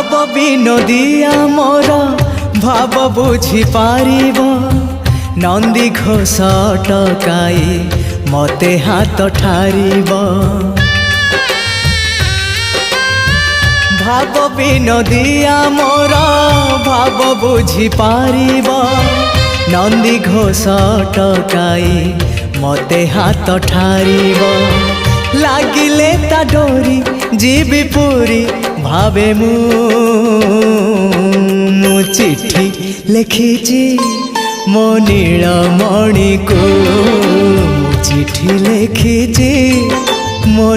भाव विनोदिया मोर भाव बुझी पारिब नंदी घोष टकाई मते हाथ ठारिब भाव विनोदिया मोर भाव बुझी पारिब नंदी घोष टकाई मते हाथ ठारिब लागिले ता डोरी जीवी पूरी भावे मु चिट्ठी लिखिची मो नीलमणि को चिट्ठी लिखिची मो